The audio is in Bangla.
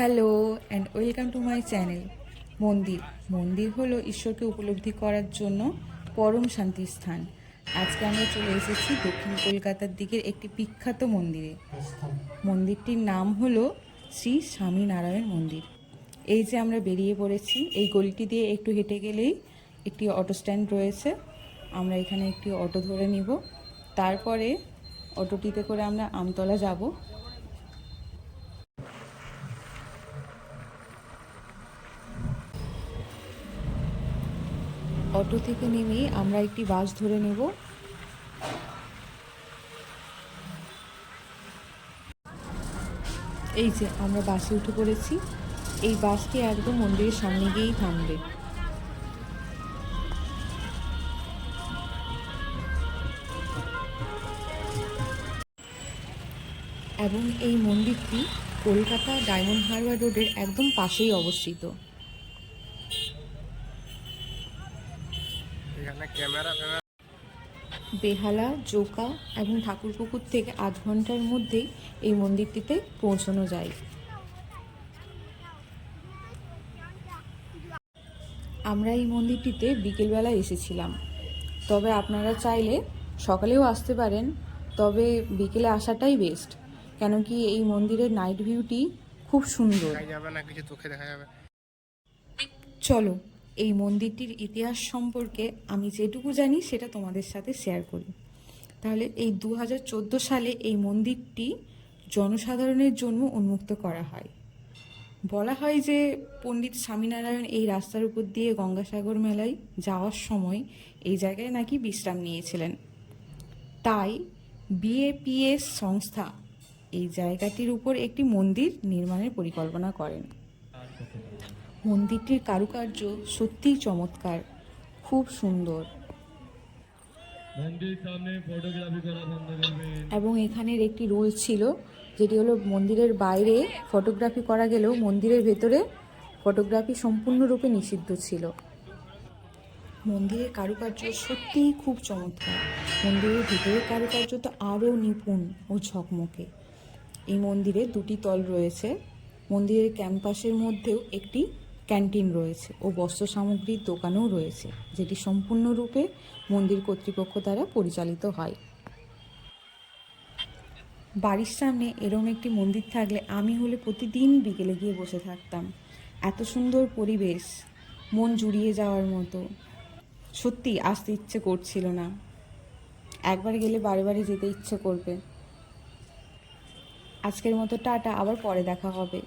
Hello and welcome to my channel. মন্দির মন্দির হলো ঈশ্বরকে উপলব্ধি করার জন্য পরম শান্তির স্থান। আজকে আমরা চলে এসেছি দক্ষিণ কলকাতার দিকের একটি বিখ্যাত মন্দিরে। মন্দিরটির নাম হলো শ্রী স্বামীনারায়ণ মন্দির। এই যে আমরা বেরিয়ে পড়েছি, এই গলিটি দিয়ে একটু হেঁটে গেলেই একটি অটো স্ট্যান্ড রয়েছে। আমরা এখানে একটি অটো ধরে নিব, তারপরে অটোটিতে করে আমরা আমতলা যাব। অটো থেকে নেমেই আমরা একটি বাস ধরে নেব। এই যে আমরা বাসে উঠে পড়েছি। এই বাসটি একদম মন্দিরের সামনে গিয়েই থামবে। এবং এই মন্দিরটি কলকাতা ডায়মন্ড হারবার রোডের একদম পাশেই অবস্থিত। বেহালা, জোকা এবং ঠাকুরপুকুর থেকে ৮ ঘন্টার মধ্যেই এই মন্দিরটিতে পৌঁছানো যায়। আমরা এই মন্দিরটিতে বিকেলবেলা এসেছিলাম, তবে আপনারা চাইলে সকালেও আসতে পারেন, তবে বিকেলে আসাটাই বেস্ট, কেন কি এই মন্দিরের নাইট ভিউটি খুব সুন্দর। চলো এই মন্দিরটির ইতিহাস সম্পর্কে আমি যেটুকু জানি সেটা তোমাদের সাথে শেয়ার করি। তাহলে এই 2014 সালে এই মন্দিরটি জনসাধারণের জন্য উন্মুক্ত করা হয়। বলা হয় যে পণ্ডিত স্বামীনারায়ণ এই রাস্তার উপর দিয়ে গঙ্গাসাগর মেলায় যাওয়ার সময় এই জায়গায় নাকি বিশ্রাম নিয়েছিলেন। তাই বিএপিএস সংস্থা এই জায়গাটির উপর একটি মন্দির নির্মাণের পরিকল্পনা করেন। মন্দিরটির কারুকার্য সত্যিই চমৎকার, খুব সুন্দর। এবং এখানের একটি রুল ছিল, যেটি হলো মন্দিরের বাইরে ফটোগ্রাফি করা গেলেও মন্দিরের ভেতরে ফটোগ্রাফি সম্পূর্ণরূপে নিষিদ্ধ ছিল। মন্দিরের কারুকার্য সত্যিই খুব চমৎকার। মন্দিরের ভিতরের কারুকার্য তো আরও নিপুণ ও ঝকমকে। এই মন্দিরে 2টি তল রয়েছে। মন্দিরের ক্যাম্পাসের মধ্যেও একটি ক্যান্টিন রয়েছে ও বস্ত্র সামগ্রীর দোকানও রয়েছে, যেটি সম্পূর্ণরূপে মন্দির কর্তৃপক্ষ দ্বারা পরিচালিত হয়। বাড়ির সামনে এরম একটি মন্দির থাকলে আমি হলে প্রতিদিন বিকেলে গিয়ে বসে থাকতাম। এত সুন্দর পরিবেশ, মন জুড়িয়ে যাওয়ার মতো। সত্যি আসতে ইচ্ছে করছিল না, একবার গেলে বারে বারে যেতে ইচ্ছে করবে। আজকের মতো টাটা, আবার পরে দেখা হবে।